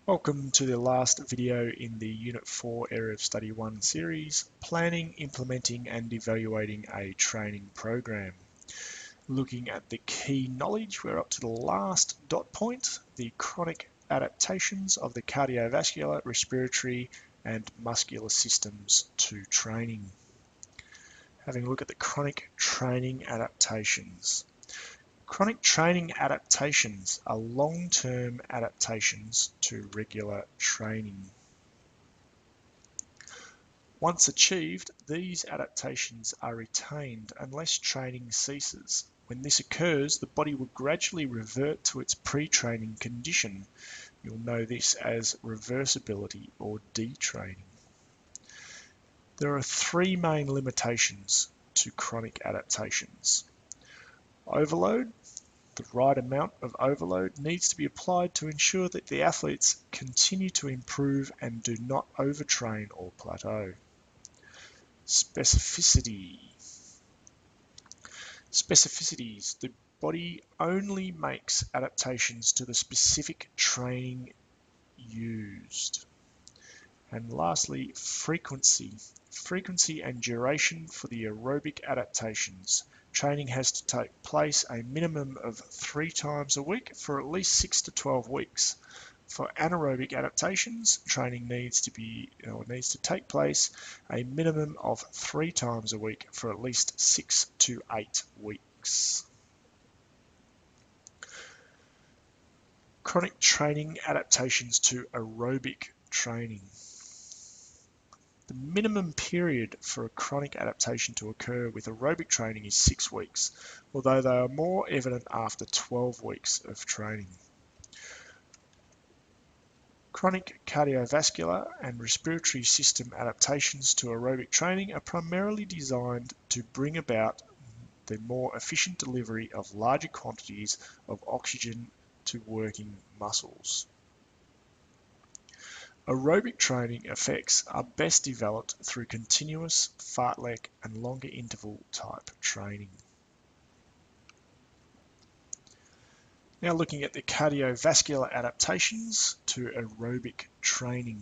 Welcome to the last video in the Unit 4 Area of Study 1 series, Planning, Implementing and Evaluating a Training Program. Looking at the key knowledge, we're up to the last dot point, the chronic adaptations of the cardiovascular, respiratory and muscular systems to training. Having a look at the chronic training adaptations. Chronic training adaptations are long-term adaptations to regular training. Once achieved, these adaptations are retained unless training ceases. When this occurs, the body will gradually revert to its pre-training condition. You'll know this as reversibility or detraining. There are three main limitations to chronic adaptations. Overload. The right amount of overload needs to be applied to ensure that the athletes continue to improve and do not overtrain or plateau. Specificity. Specificities. The body only makes adaptations to the specific training used. And lastly, frequency. Frequency and duration for the aerobic adaptations. Training has to take place a minimum of 3 times a week for at least 6 to 12 weeks. For anaerobic adaptations, training needs to take place a minimum of 3 times a week for at least 6 to 8 weeks. Chronic training adaptations to aerobic training. The minimum period for a chronic adaptation to occur with aerobic training is 6 weeks, although they are more evident after 12 weeks of training. Chronic cardiovascular and respiratory system adaptations to aerobic training are primarily designed to bring about the more efficient delivery of larger quantities of oxygen to working muscles. Aerobic training effects are best developed through continuous, fartlek and longer interval type training. Now looking at the cardiovascular adaptations to aerobic training.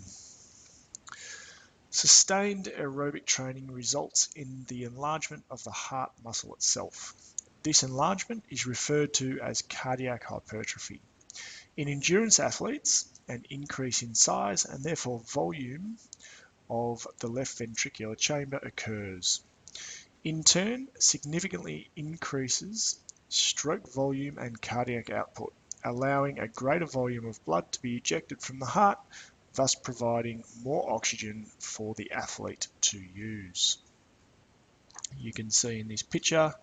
Sustained aerobic training results in the enlargement of the heart muscle itself. This enlargement is referred to as cardiac hypertrophy. In endurance athletes, an increase in size and therefore volume of the left ventricular chamber occurs. In turn, significantly increases stroke volume and cardiac output, allowing a greater volume of blood to be ejected from the heart, thus providing more oxygen for the athlete to use. You can see in this picture,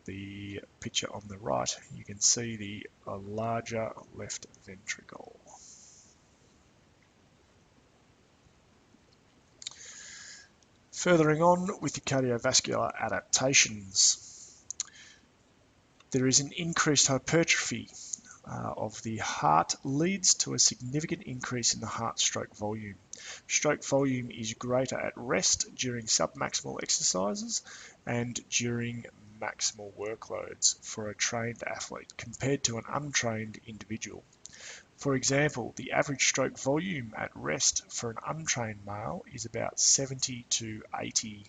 the picture on the right, you can see the larger left ventricle. Furthering on with the cardiovascular adaptations, there is an increased hypertrophy of the heart leads to a significant increase in the heart stroke volume. Stroke volume is greater at rest during submaximal exercises and during maximal workloads for a trained athlete compared to an untrained individual. For example, the average stroke volume at rest for an untrained male is about 70 to 80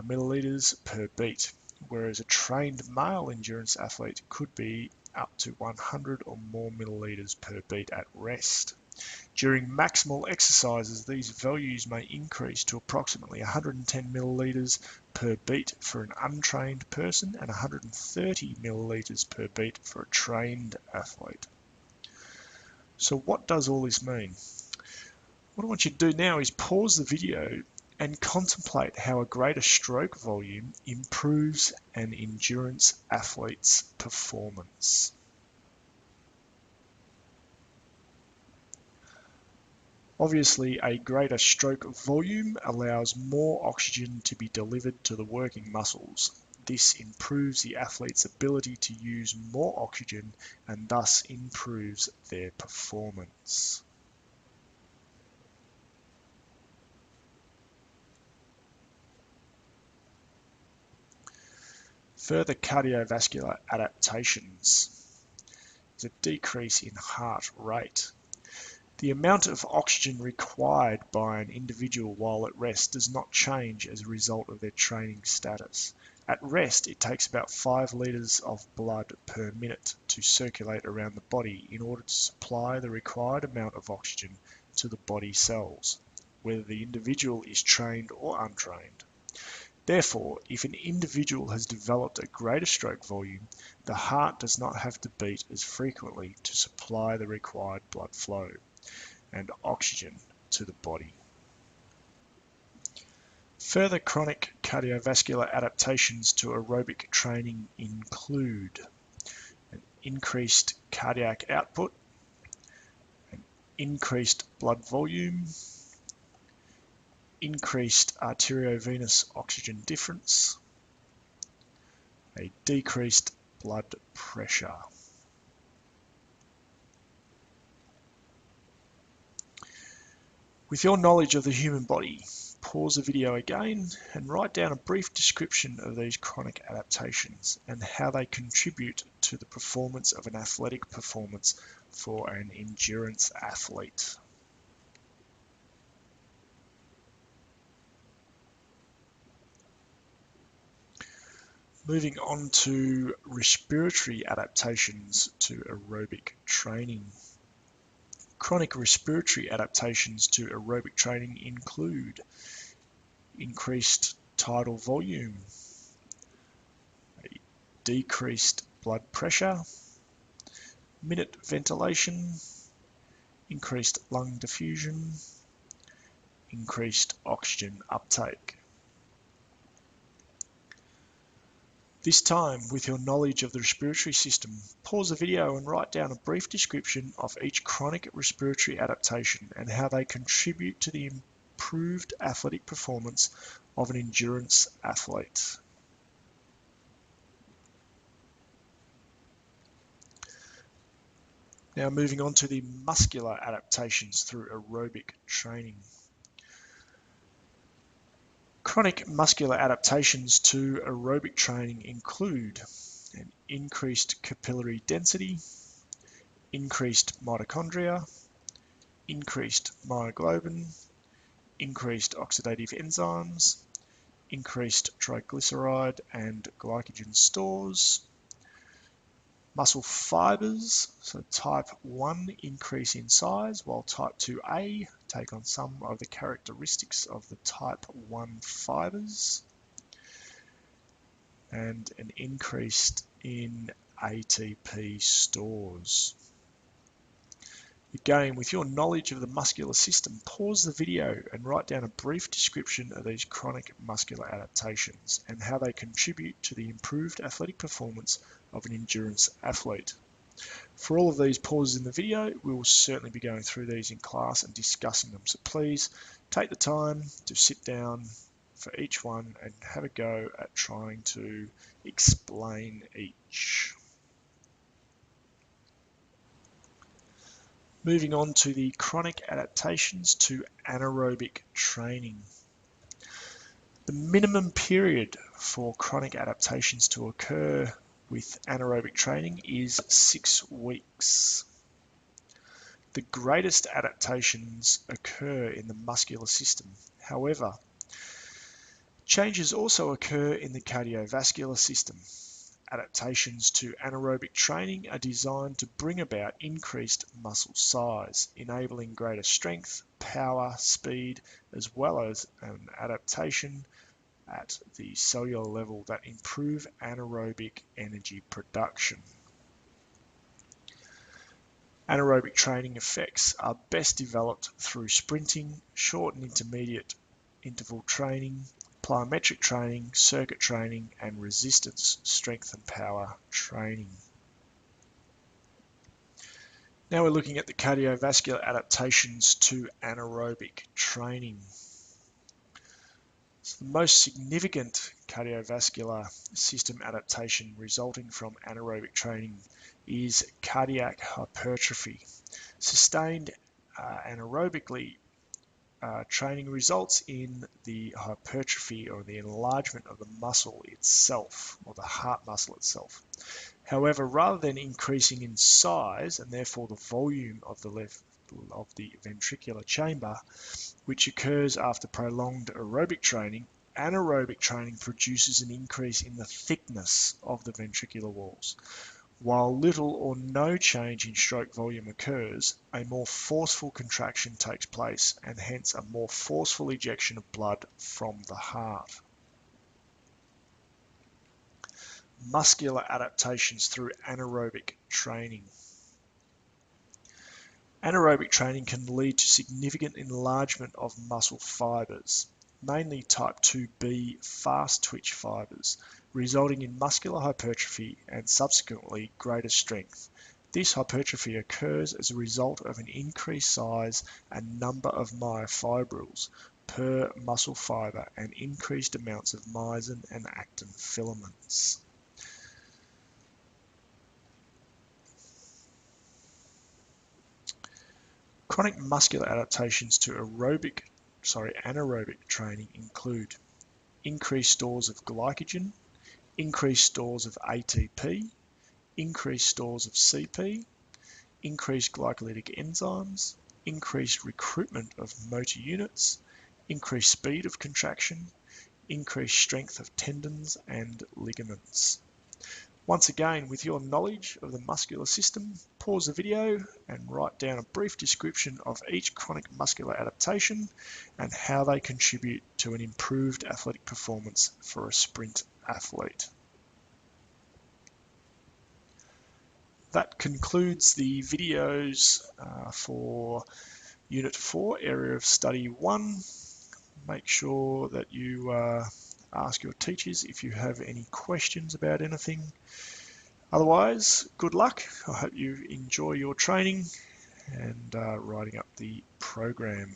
milliliters per beat, whereas a trained male endurance athlete could be up to 100 or more milliliters per beat at rest. During maximal exercises, these values may increase to approximately 110 milliliters per beat for an untrained person and 130 milliliters per beat for a trained athlete. So what does all this mean? What I want you to do now is pause the video and contemplate how a greater stroke volume improves an endurance athlete's performance. Obviously, a greater stroke volume allows more oxygen to be delivered to the working muscles. This improves the athlete's ability to use more oxygen and thus improves their performance. Further cardiovascular adaptations is a decrease in heart rate. The amount of oxygen required by an individual while at rest does not change as a result of their training status. At rest, it takes about 5 litres of blood per minute to circulate around the body in order to supply the required amount of oxygen to the body cells, whether the individual is trained or untrained. Therefore, if an individual has developed a greater stroke volume, the heart does not have to beat as frequently to supply the required blood flow and oxygen to the body. Further chronic cardiovascular adaptations to aerobic training include an increased cardiac output, an increased blood volume, increased arteriovenous oxygen difference, a decreased blood pressure. With your knowledge of the human body, pause the video again and write down a brief description of these chronic adaptations and how they contribute to the performance of an athletic performance for an endurance athlete. Moving on to respiratory adaptations to aerobic training. Chronic respiratory adaptations to aerobic training include increased tidal volume, a decreased blood pressure, minute ventilation, increased lung diffusion, increased oxygen uptake. This time, with your knowledge of the respiratory system, pause the video and write down a brief description of each chronic respiratory adaptation and how they contribute to the improved athletic performance of an endurance athlete. Now moving on to the muscular adaptations through aerobic training. Chronic muscular adaptations to aerobic training include an increased capillary density, increased mitochondria, increased myoglobin, increased oxidative enzymes, increased triglyceride and glycogen stores, muscle fibers, so type 1 increase in size, while type 2A take on some of the characteristics of the type 1 fibers, and an increase in ATP stores. Again, with your knowledge of the muscular system, pause the video and write down a brief description of these chronic muscular adaptations and how they contribute to the improved athletic performance of an endurance athlete. For all of these pauses in the video, we will certainly be going through these in class and discussing them. So please take the time to sit down for each one and have a go at trying to explain each. Moving on to the chronic adaptations to anaerobic training. The minimum period for chronic adaptations to occur with anaerobic training is 6 weeks. The greatest adaptations occur in the muscular system. However, changes also occur in the cardiovascular system. Adaptations to anaerobic training are designed to bring about increased muscle size, enabling greater strength, power, speed, as well as an adaptation at the cellular level that improve anaerobic energy production. Anaerobic training effects are best developed through sprinting, short and intermediate interval training, plyometric training, circuit training, and resistance, strength and power training. Now we're looking at the cardiovascular adaptations to anaerobic training. So the most significant cardiovascular system adaptation resulting from anaerobic training is cardiac hypertrophy. Sustained anaerobically training results in the hypertrophy or the enlargement of the muscle itself, or the heart muscle itself. However, rather than increasing in size and therefore the volume of the ventricular chamber, which occurs after prolonged aerobic training, anaerobic training produces an increase in the thickness of the ventricular walls. While little or no change in stroke volume occurs, a more forceful contraction takes place and hence a more forceful ejection of blood from the heart. Muscular adaptations through anaerobic training. Anaerobic training can lead to significant enlargement of muscle fibers, mainly type 2B fast twitch fibers, resulting in muscular hypertrophy and subsequently greater strength. This hypertrophy occurs as a result of an increased size and number of myofibrils per muscle fiber and increased amounts of myosin and actin filaments. Chronic muscular adaptations to anaerobic training include increased stores of glycogen, increased stores of ATP, increased stores of CP, increased glycolytic enzymes, increased recruitment of motor units, increased speed of contraction, increased strength of tendons and ligaments. Once again, with your knowledge of the muscular system, pause the video and write down a brief description of each chronic muscular adaptation and how they contribute to an improved athletic performance for a sprint athlete. That concludes the videos for Unit 4, Area of Study 1. Make sure that you ask your teachers if you have any questions about anything. Otherwise, good luck. I hope you enjoy your training and writing up the program.